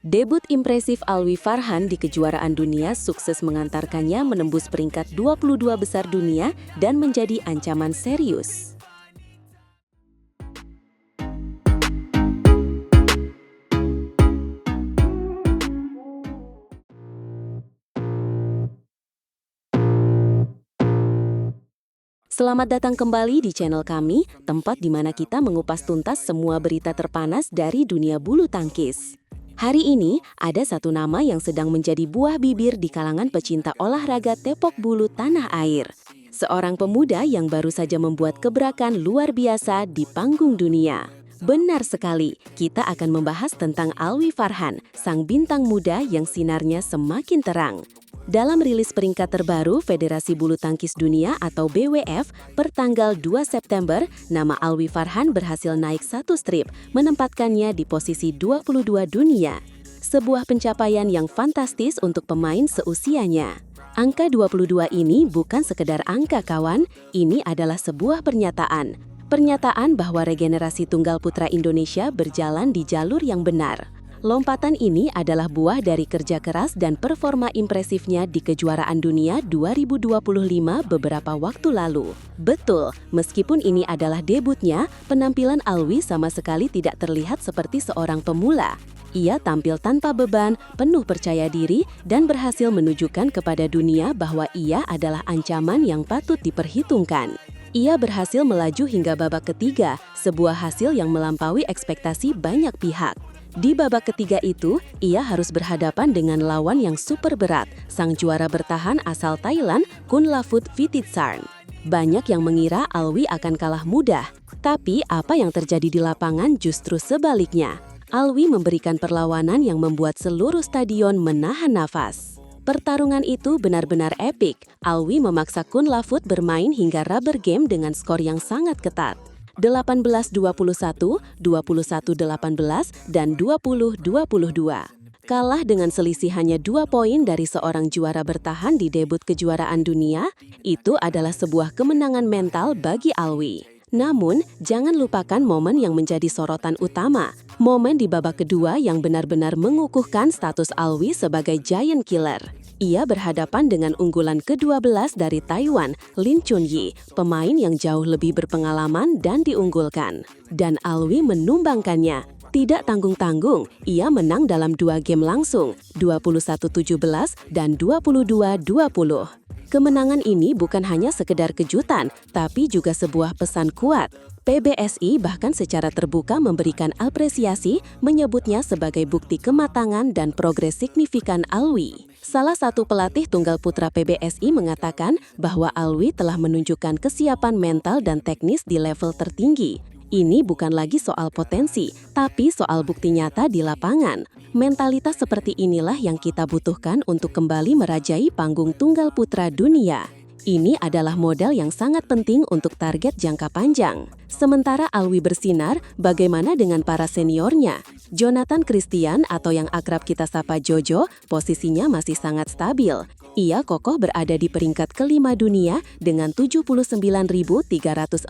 Debut impresif Alwi Farhan di kejuaraan dunia sukses mengantarkannya menembus peringkat 22 besar dunia dan menjadi ancaman serius. Selamat datang kembali di channel kami, tempat di mana kita mengupas tuntas semua berita terpanas dari dunia bulu tangkis. Hari ini, ada satu nama yang sedang menjadi buah bibir di kalangan pecinta olahraga tepok bulu tanah air. Seorang pemuda yang baru saja membuat gebrakan luar biasa di panggung dunia. Benar sekali, kita akan membahas tentang Alwi Farhan, sang bintang muda yang sinarnya semakin terang. Dalam rilis peringkat terbaru Federasi Bulu Tangkis Dunia atau BWF per tanggal 2 September, nama Alwi Farhan berhasil naik satu strip, menempatkannya di posisi 22 dunia. Sebuah pencapaian yang fantastis untuk pemain seusianya. Angka 22 ini bukan sekedar angka kawan, ini adalah sebuah pernyataan. Pernyataan bahwa regenerasi tunggal putra Indonesia berjalan di jalur yang benar. Lompatan ini adalah buah dari kerja keras dan performa impresifnya di kejuaraan dunia 2025 beberapa waktu lalu. Betul, meskipun ini adalah debutnya, penampilan Alwi sama sekali tidak terlihat seperti seorang pemula. Ia tampil tanpa beban, penuh percaya diri, dan berhasil menunjukkan kepada dunia bahwa ia adalah ancaman yang patut diperhitungkan. Ia berhasil melaju hingga babak ketiga, sebuah hasil yang melampaui ekspektasi banyak pihak. Di babak ketiga itu, ia harus berhadapan dengan lawan yang super berat, sang juara bertahan asal Thailand, Kunlavut Vititsarn. Banyak yang mengira Alwi akan kalah mudah, tapi apa yang terjadi di lapangan justru sebaliknya. Alwi memberikan perlawanan yang membuat seluruh stadion menahan nafas. Pertarungan itu benar-benar epik. Alwi memaksa Kunlavut bermain hingga rubber game dengan skor yang sangat ketat. 18-21, 21-18, dan 20-22. Kalah dengan selisih hanya 2 poin dari seorang juara bertahan di debut kejuaraan dunia, itu adalah sebuah kemenangan mental bagi Alwi. Namun, jangan lupakan momen yang menjadi sorotan utama. Momen di babak kedua yang benar-benar mengukuhkan status Alwi sebagai giant killer. Ia berhadapan dengan unggulan ke-12 dari Taiwan, Lin Chunyi, pemain yang jauh lebih berpengalaman dan diunggulkan. Dan Alwi menumbangkannya. Tidak tanggung-tanggung, ia menang dalam 2 game langsung, 21-17 dan 22-20. Kemenangan ini bukan hanya sekedar kejutan, tapi juga sebuah pesan kuat. PBSI bahkan secara terbuka memberikan apresiasi, menyebutnya sebagai bukti kematangan dan progres signifikan Alwi. Salah satu pelatih tunggal putra PBSI mengatakan bahwa Alwi telah menunjukkan kesiapan mental dan teknis di level tertinggi. Ini bukan lagi soal potensi, tapi soal bukti nyata di lapangan. Mentalitas seperti inilah yang kita butuhkan untuk kembali merajai panggung tunggal putra dunia. Ini adalah modal yang sangat penting untuk target jangka panjang. Sementara Alwi bersinar, bagaimana dengan para seniornya? Jonathan Christian atau yang akrab kita sapa Jojo, posisinya masih sangat stabil. Ia kokoh berada di peringkat kelima dunia dengan 79.314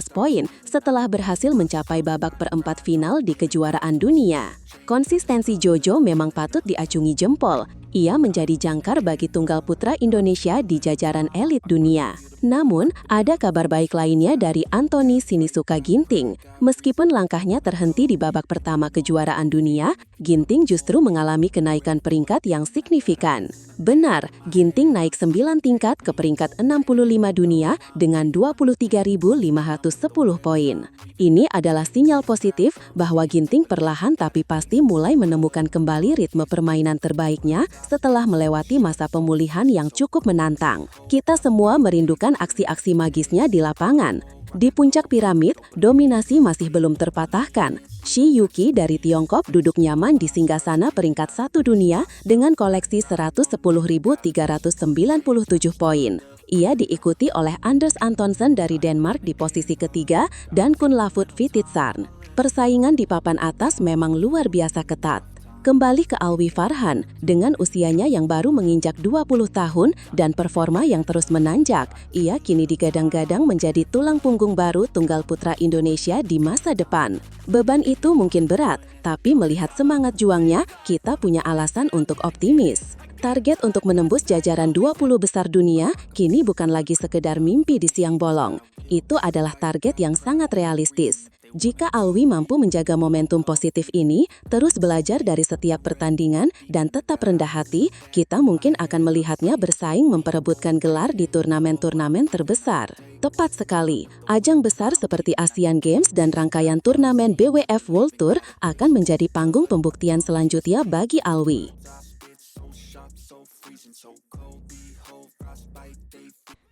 poin setelah berhasil mencapai babak perempat final di kejuaraan dunia. Konsistensi Jojo memang patut diacungi jempol. Ia menjadi jangkar bagi tunggal putra Indonesia di jajaran elit dunia. Namun, ada kabar baik lainnya dari Anthony Sinisuka Ginting. Meskipun langkahnya terhenti di babak pertama kejuaraan dunia, Ginting justru mengalami kenaikan peringkat yang signifikan. Benar, Ginting naik 9 tingkat ke peringkat 65 dunia dengan 23.510 poin. Ini adalah sinyal positif bahwa Ginting perlahan tapi pasti mulai menemukan kembali ritme permainan terbaiknya setelah melewati masa pemulihan yang cukup menantang. Kita semua merindukan aksi-aksi magisnya di lapangan. Di puncak piramid, dominasi masih belum terpatahkan. Shi Yuqi dari Tiongkok duduk nyaman di singgasana peringkat 1 dunia dengan koleksi 110.397 poin. Ia diikuti oleh Anders Antonsen dari Denmark di posisi ketiga dan Kunlavut Vititsarn. Persaingan di papan atas memang luar biasa ketat. Kembali ke Alwi Farhan, dengan usianya yang baru menginjak 20 tahun dan performa yang terus menanjak, ia kini digadang-gadang menjadi tulang punggung baru tunggal putra Indonesia di masa depan. Beban itu mungkin berat, tapi melihat semangat juangnya, kita punya alasan untuk optimis. Target untuk menembus jajaran 20 besar dunia kini bukan lagi sekedar mimpi di siang bolong. Itu adalah target yang sangat realistis. Jika Alwi mampu menjaga momentum positif ini, terus belajar dari setiap pertandingan, dan tetap rendah hati, kita mungkin akan melihatnya bersaing memperebutkan gelar di turnamen-turnamen terbesar. Tepat sekali, ajang besar seperti Asian Games dan rangkaian turnamen BWF World Tour akan menjadi panggung pembuktian selanjutnya bagi Alwi.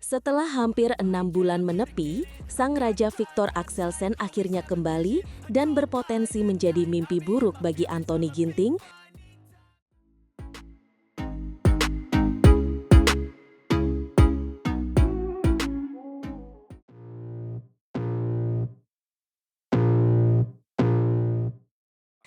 Setelah hampir 6 bulan menepi, sang Raja Viktor Axelsen akhirnya kembali dan berpotensi menjadi mimpi buruk bagi Anthony Ginting.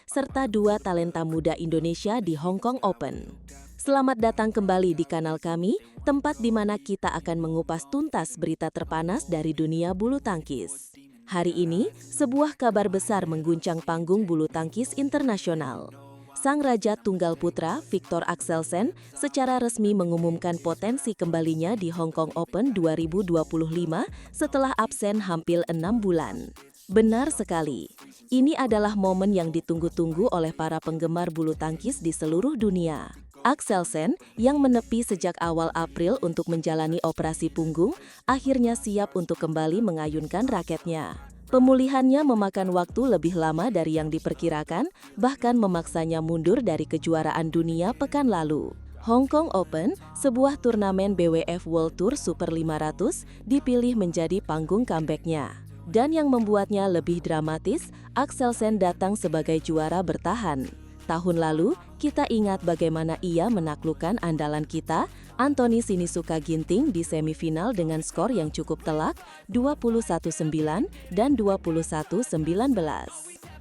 Serta dua talenta muda Indonesia di Hong Kong Open. Selamat datang kembali di kanal kami, tempat di mana kita akan mengupas tuntas berita terpanas dari dunia bulu tangkis. Hari ini, sebuah kabar besar mengguncang panggung bulu tangkis internasional. Sang Raja Tunggal Putra, Viktor Axelsen, secara resmi mengumumkan potensi kembalinya di Hong Kong Open 2025 setelah absen hampir 6 bulan. Benar sekali, ini adalah momen yang ditunggu-tunggu oleh para penggemar bulu tangkis di seluruh dunia. Axelsen, yang menepi sejak awal April untuk menjalani operasi punggung, akhirnya siap untuk kembali mengayunkan raketnya. Pemulihannya memakan waktu lebih lama dari yang diperkirakan, bahkan memaksanya mundur dari kejuaraan dunia pekan lalu. Hong Kong Open, sebuah turnamen BWF World Tour Super 500, dipilih menjadi panggung comeback-nya. Dan yang membuatnya lebih dramatis, Axelsen datang sebagai juara bertahan. Tahun lalu, kita ingat bagaimana ia menaklukkan andalan kita, Anthony Sinisuka Ginting di semifinal dengan skor yang cukup telak, 21-9 dan 21-19.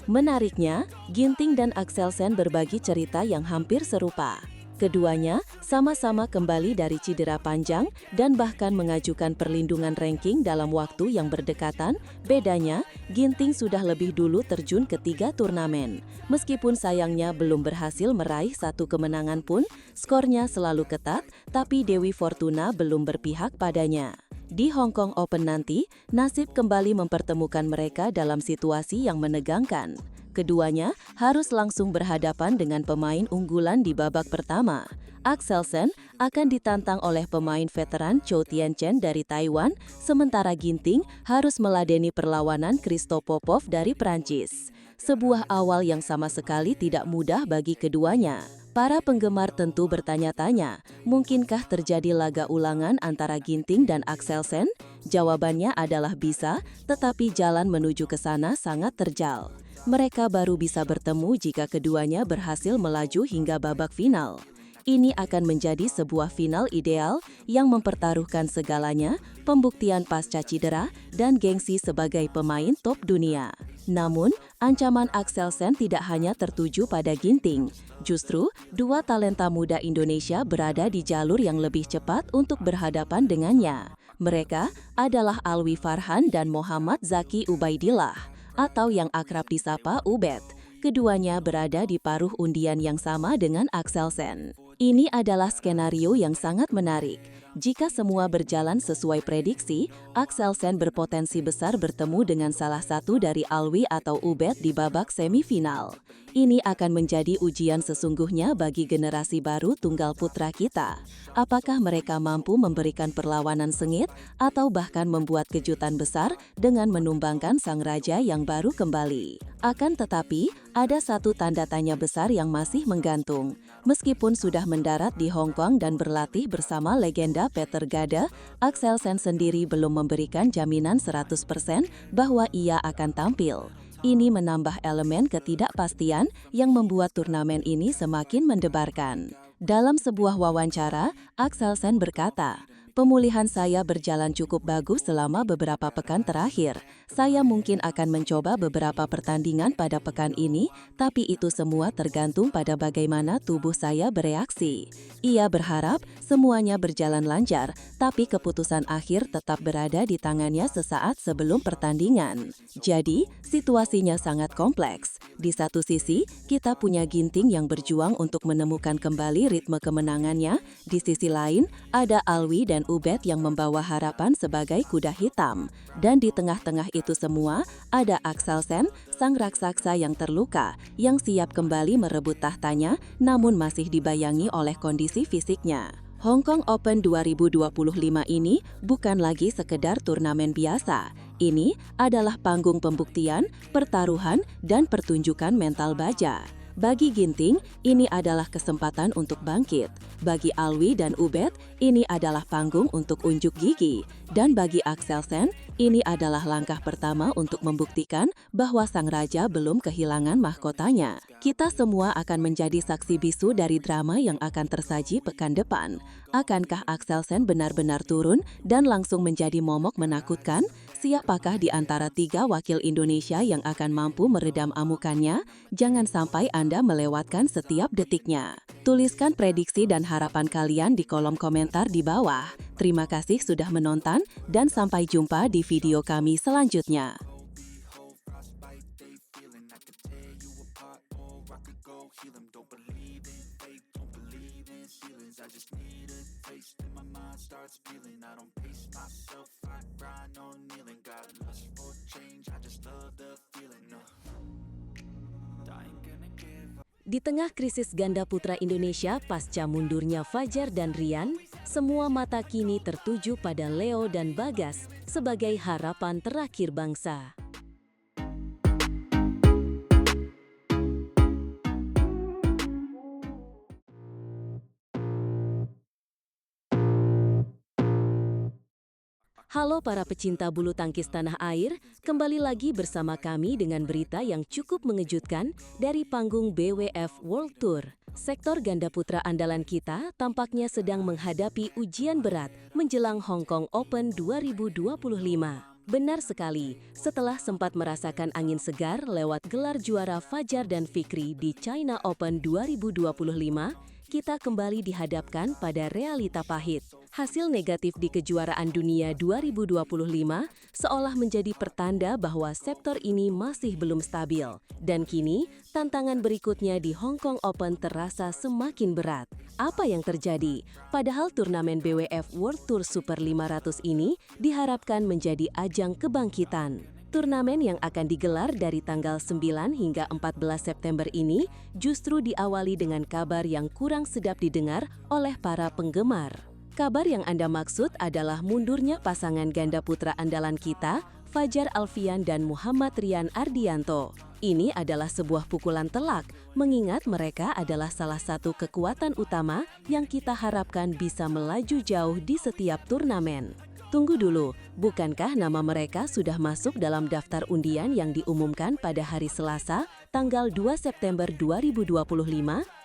Menariknya, Ginting dan Axelsen berbagi cerita yang hampir serupa. Keduanya sama-sama kembali dari cedera panjang dan bahkan mengajukan perlindungan ranking dalam waktu yang berdekatan. Bedanya, Ginting sudah lebih dulu terjun ke 3 turnamen. Meskipun sayangnya belum berhasil meraih satu kemenangan pun, skornya selalu ketat, tapi Dewi Fortuna belum berpihak padanya. Di Hong Kong Open nanti, nasib kembali mempertemukan mereka dalam situasi yang menegangkan. Keduanya harus langsung berhadapan dengan pemain unggulan di babak pertama. Axelsen akan ditantang oleh pemain veteran Chou Tien-chen dari Taiwan, sementara Ginting harus meladeni perlawanan Christo Popov dari Prancis. Sebuah awal yang sama sekali tidak mudah bagi keduanya. Para penggemar tentu bertanya-tanya, mungkinkah terjadi laga ulangan antara Ginting dan Axelsen? Jawabannya adalah bisa, tetapi jalan menuju ke sana sangat terjal. Mereka baru bisa bertemu jika keduanya berhasil melaju hingga babak final. Ini akan menjadi sebuah final ideal yang mempertaruhkan segalanya, pembuktian pasca cedera, dan gengsi sebagai pemain top dunia. Namun, ancaman Axelsen tidak hanya tertuju pada Ginting. Justru, dua talenta muda Indonesia berada di jalur yang lebih cepat untuk berhadapan dengannya. Mereka adalah Alwi Farhan dan Muhammad Zaki Ubaidillah, atau yang akrab disapa Ubed. Keduanya berada di paruh undian yang sama dengan Axelsen. Ini adalah skenario yang sangat menarik. Jika semua berjalan sesuai prediksi, Axelsen berpotensi besar bertemu dengan salah satu dari Alwi atau Ubed di babak semifinal. Ini akan menjadi ujian sesungguhnya bagi generasi baru tunggal putra kita. Apakah mereka mampu memberikan perlawanan sengit atau bahkan membuat kejutan besar dengan menumbangkan sang raja yang baru kembali? Akan tetapi, ada satu tanda tanya besar yang masih menggantung. Meskipun sudah mendarat di Hong Kong dan berlatih bersama legenda Peter Gade, Axelsen sendiri belum memberikan jaminan 100% bahwa ia akan tampil. Ini menambah elemen ketidakpastian yang membuat turnamen ini semakin mendebarkan. Dalam sebuah wawancara, Axelsen berkata, Pemulihan saya berjalan cukup bagus selama beberapa pekan terakhir. Saya mungkin akan mencoba beberapa pertandingan pada pekan ini, tapi itu semua tergantung pada bagaimana tubuh saya bereaksi. Ia berharap semuanya berjalan lancar, tapi keputusan akhir tetap berada di tangannya sesaat sebelum pertandingan. Jadi, situasinya sangat kompleks. Di satu sisi, kita punya Ginting yang berjuang untuk menemukan kembali ritme kemenangannya. Di sisi lain, ada Alwi dan Ubed yang membawa harapan sebagai kuda hitam. Dan di tengah-tengah itu semua, ada Axelsen, sang raksasa yang terluka, yang siap kembali merebut tahtanya, namun masih dibayangi oleh kondisi fisiknya. Hong Kong Open 2025 ini bukan lagi sekedar turnamen biasa. Ini adalah panggung pembuktian, pertaruhan, dan pertunjukan mental baja. Bagi Ginting, ini adalah kesempatan untuk bangkit. Bagi Alwi dan Ubed, ini adalah panggung untuk unjuk gigi. Dan bagi Axelsen, ini adalah langkah pertama untuk membuktikan bahwa sang raja belum kehilangan mahkotanya. Kita semua akan menjadi saksi bisu dari drama yang akan tersaji pekan depan. Akankah Axelsen benar-benar turun dan langsung menjadi momok menakutkan? Siapakah di antara 3 wakil Indonesia yang akan mampu meredam amukannya? Jangan sampai Anda melewatkan setiap detiknya. Tuliskan prediksi dan harapan kalian di kolom komentar di bawah. Terima kasih sudah menonton dan sampai jumpa di video kami selanjutnya. I just need a taste and my mind starts feeling. I don't pace myself, I grind on kneeling. Got lust for change, I just love the feeling. I ain't gonna give up. Di tengah krisis ganda putra Indonesia pasca mundurnya Fajar dan Rian, semua mata kini tertuju pada Leo dan Bagas sebagai harapan terakhir bangsa. Halo para pecinta bulu tangkis tanah air, kembali lagi bersama kami dengan berita yang cukup mengejutkan dari panggung BWF World Tour. Sektor ganda putra andalan kita tampaknya sedang menghadapi ujian berat menjelang Hong Kong Open 2025. Benar sekali, setelah sempat merasakan angin segar lewat gelar juara Fajar dan Fikri di China Open 2025, kita kembali dihadapkan pada realita pahit. Hasil negatif di kejuaraan dunia 2025 seolah menjadi pertanda bahwa sektor ini masih belum stabil. Dan kini, tantangan berikutnya di Hong Kong Open terasa semakin berat. Apa yang terjadi? Padahal turnamen BWF World Tour Super 500 ini diharapkan menjadi ajang kebangkitan. Turnamen yang akan digelar dari tanggal 9 hingga 14 September ini justru diawali dengan kabar yang kurang sedap didengar oleh para penggemar. Kabar yang Anda maksud adalah mundurnya pasangan ganda putra andalan kita, Fajar Alfian dan Muhammad Rian Ardianto. Ini adalah sebuah pukulan telak, mengingat mereka adalah salah satu kekuatan utama yang kita harapkan bisa melaju jauh di setiap turnamen. Tunggu dulu, bukankah nama mereka sudah masuk dalam daftar undian yang diumumkan pada hari Selasa, tanggal 2 September 2025?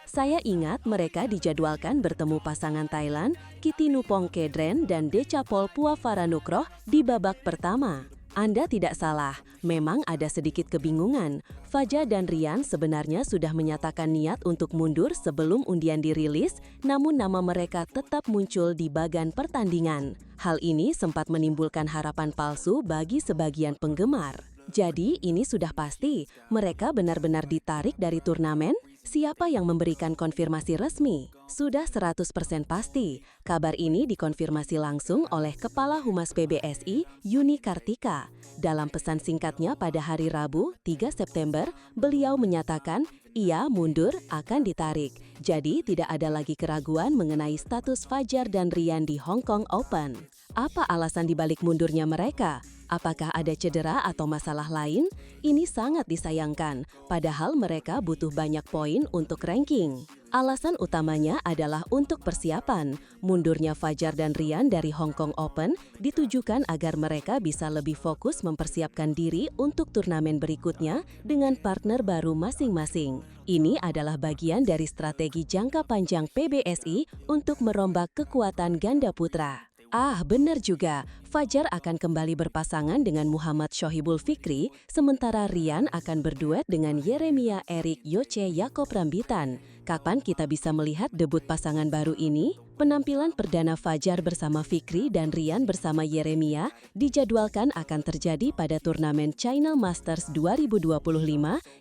Saya ingat mereka dijadwalkan bertemu pasangan Thailand, Kittinupong Kedren dan Decapol Puavaranukroh di babak pertama. Anda tidak salah, memang ada sedikit kebingungan. Fajar dan Rian sebenarnya sudah menyatakan niat untuk mundur sebelum undian dirilis, namun nama mereka tetap muncul di bagan pertandingan. Hal ini sempat menimbulkan harapan palsu bagi sebagian penggemar. Jadi, ini sudah pasti, mereka benar-benar ditarik dari turnamen? Siapa yang memberikan konfirmasi resmi? Sudah 100% pasti. Kabar ini dikonfirmasi langsung oleh Kepala Humas PBSI, Yuni Kartika. Dalam pesan singkatnya pada hari Rabu, 3 September, beliau menyatakan ia mundur akan ditarik. Jadi, tidak ada lagi keraguan mengenai status Fajar dan Rian di Hong Kong Open. Apa alasan dibalik mundurnya mereka? Apakah ada cedera atau masalah lain? Ini sangat disayangkan, padahal mereka butuh banyak poin untuk ranking. Alasan utamanya adalah untuk persiapan. Mundurnya Fajar dan Rian dari Hong Kong Open ditujukan agar mereka bisa lebih fokus mempersiapkan diri untuk turnamen berikutnya dengan partner baru masing-masing. Ini adalah bagian dari strategi jangka panjang PBSI untuk merombak kekuatan ganda putra. Ah, benar juga. Fajar akan kembali berpasangan dengan Muhammad Shohibul Fikri, sementara Rian akan berduet dengan Yeremia Erik Yoce Yakob Rambitan. Kapan kita bisa melihat debut pasangan baru ini? Penampilan perdana Fajar bersama Fikri dan Rian bersama Yeremia dijadwalkan akan terjadi pada turnamen China Masters 2025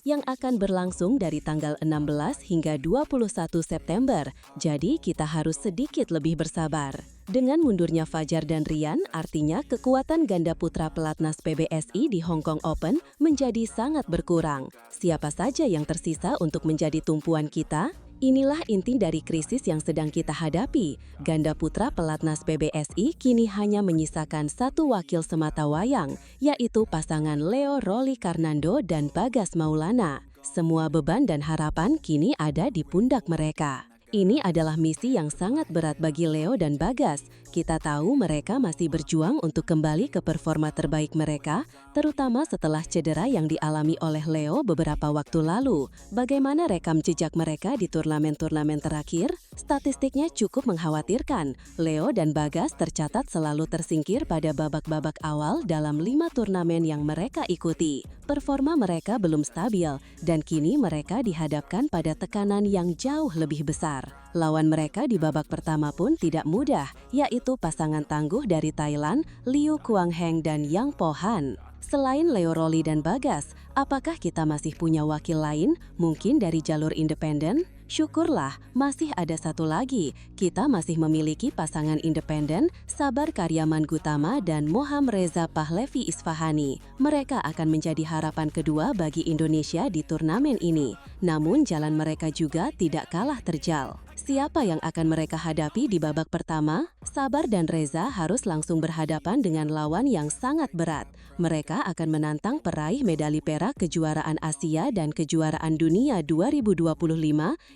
yang akan berlangsung dari tanggal 16 hingga 21 September. Jadi kita harus sedikit lebih bersabar. Dengan mundurnya Fajar dan Rian, artinya kekuatan ganda putra pelatnas PBSI di Hong Kong Open menjadi sangat berkurang. Siapa saja yang tersisa untuk menjadi tumpuan kita? Inilah inti dari krisis yang sedang kita hadapi. Ganda putra pelatnas PBSI kini hanya menyisakan satu wakil semata wayang, yaitu pasangan Leo Rolly Karnando dan Bagas Maulana. Semua beban dan harapan kini ada di pundak mereka. Ini adalah misi yang sangat berat bagi Leo dan Bagas. Kita tahu mereka masih berjuang untuk kembali ke performa terbaik mereka, terutama setelah cedera yang dialami oleh Leo beberapa waktu lalu. Bagaimana rekam jejak mereka di turnamen-turnamen terakhir? Statistiknya cukup mengkhawatirkan. Leo dan Bagas tercatat selalu tersingkir pada babak-babak awal dalam 5 turnamen yang mereka ikuti. Performa mereka belum stabil, dan kini mereka dihadapkan pada tekanan yang jauh lebih besar. Lawan mereka di babak pertama pun tidak mudah, yaitu pasangan tangguh dari Thailand, Liu Kuang-heng dan Yang Po-han. Selain Leo Rolly dan Bagas, apakah kita masih punya wakil lain, mungkin dari jalur independen? Syukurlah, masih ada satu lagi. Kita masih memiliki pasangan independen, Sabar Karyaman Gutama dan Moham Reza Pahlevi Isfahani. Mereka akan menjadi harapan kedua bagi Indonesia di turnamen ini. Namun jalan mereka juga tidak kalah terjal. Siapa yang akan mereka hadapi di babak pertama? Sabar dan Reza harus langsung berhadapan dengan lawan yang sangat berat. Mereka akan menantang peraih medali perak kejuaraan Asia dan kejuaraan dunia 2025,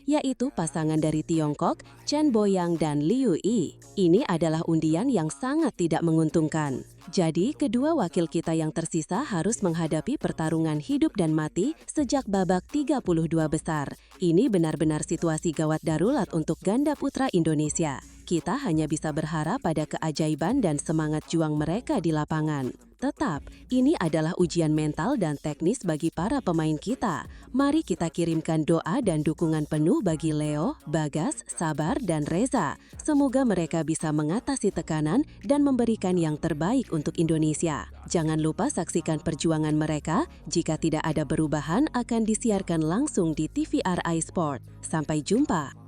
yaitu pasangan dari Tiongkok, Chen Boyang dan Liu Yi. Ini adalah undian yang sangat tidak menguntungkan. Jadi, kedua wakil kita yang tersisa harus menghadapi pertarungan hidup dan mati sejak babak 32 besar. Ini benar-benar situasi gawat darurat untuk ganda putra Indonesia. Kita hanya bisa berharap pada keajaiban dan semangat juang mereka di lapangan. Tetap, ini adalah ujian mental dan teknis bagi para pemain kita. Mari kita kirimkan doa dan dukungan penuh bagi Leo, Bagas, Sabar, dan Reza. Semoga mereka bisa mengatasi tekanan dan memberikan yang terbaik untuk Indonesia. Jangan lupa saksikan perjuangan mereka. Jika tidak ada perubahan, akan disiarkan langsung di TVRI Sport. Sampai jumpa.